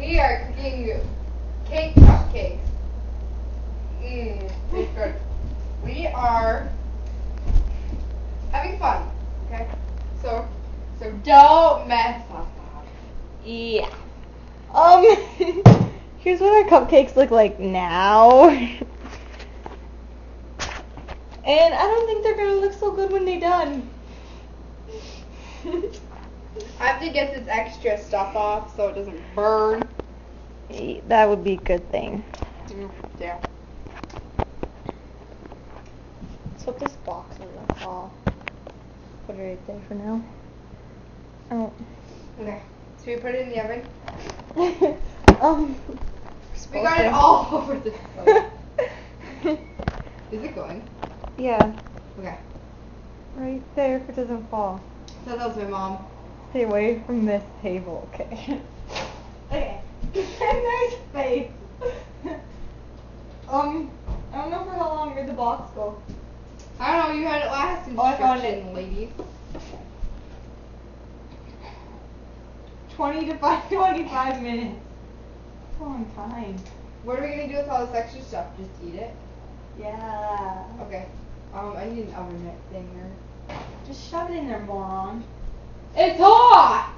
We are cooking cake cupcakes. Tastes good. We are having fun. Okay? So don't mess up. Yeah. Here's what our cupcakes look like now. And I don't think they're gonna look so good when they're done. I have to get this extra stuff off so it doesn't burn. That would be a good thing. Yeah. So this box doesn't fall. Put it right there for now. Oh. Okay. So we put it in the oven. We got it all over the place. Is it going? Yeah. Okay. Right there if it doesn't fall. So that was my mom. Stay away from this table, okay? Okay. Nice face. I don't know for how long did the box go. I don't know, you had it last I found it. instruction, lady. 20 to 25 minutes. That's a long time. What are we gonna do with all this extra stuff? Just eat it? Yeah. Okay. I need an oven mitt thing here. Just shove it in there, moron. It's hot!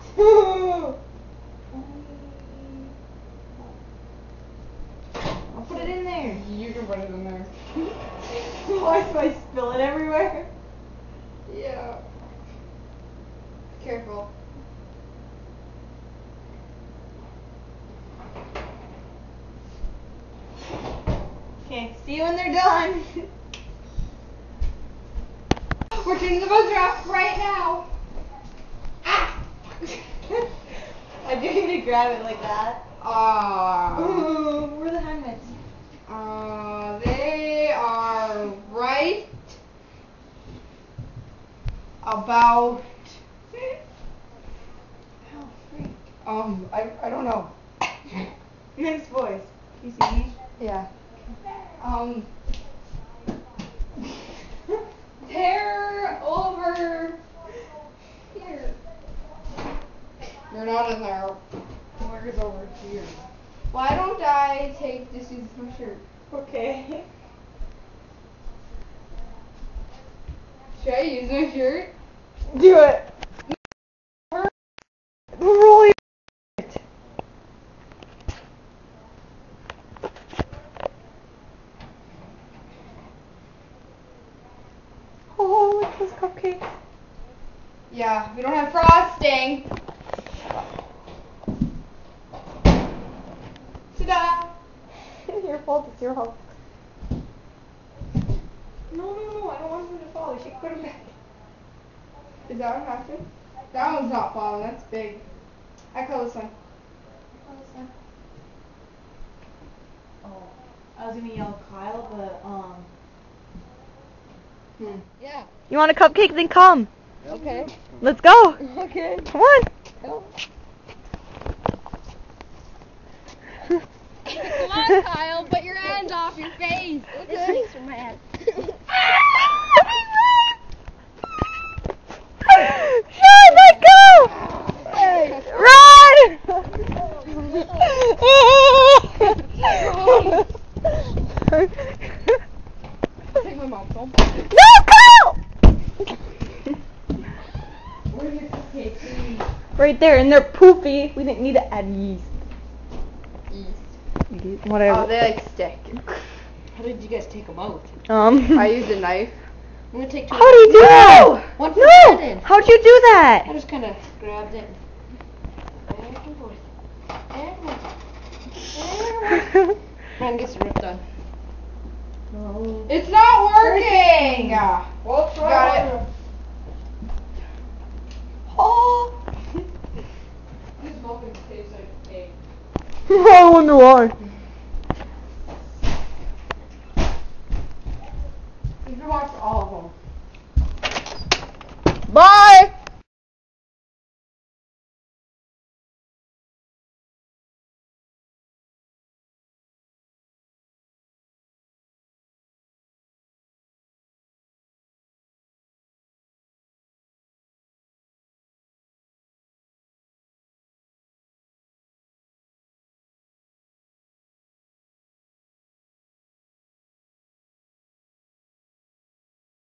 I'll put it in there. You can put it in there. Why do I spill it everywhere? Yeah. Careful. Okay, see you when they're done. We're turning the buzzer off right now. Ah! I didn't even grab it like that. Ooh, where are the hand mitts? They are right about. I don't know. Nice voice. You see me? Yeah. They're over here. They're not in there. Where's over here? Why don't I just use my shirt? Okay. Should I use my shirt? Do it. Roll it. Oh, look at this cupcake. Yeah, we don't have frosting. Ta-da! Your fault, it's your fault. No, I don't want them to fall. We should put them back. Is that what happened? That one's not falling, that's big. I call this one. Oh, I was gonna yell Kyle, but Yeah. You want a cupcake? Then come. Okay. Let's go. Okay. Come on. Come on, Kyle, put your hands off your face. Okay. His face are mad. Sean, let go! Hey. Run! Take my mom's phone. No, Kyle! Where's your cupcakes? Right there, and they're poofy. We didn't need to add yeast. Yeast. Whatever. Oh, they like stick. How did you guys take them out? I used a knife. I'm gonna take two. How do you do that? One for No! Brandon. How'd you do that? I just kind of grabbed it. Back and forth. And forth. Brandon gets the rip done. No. It's not working! Well, Got it. Oh. This muffin tastes like cake. I wonder why. You can watch all of them. Bye!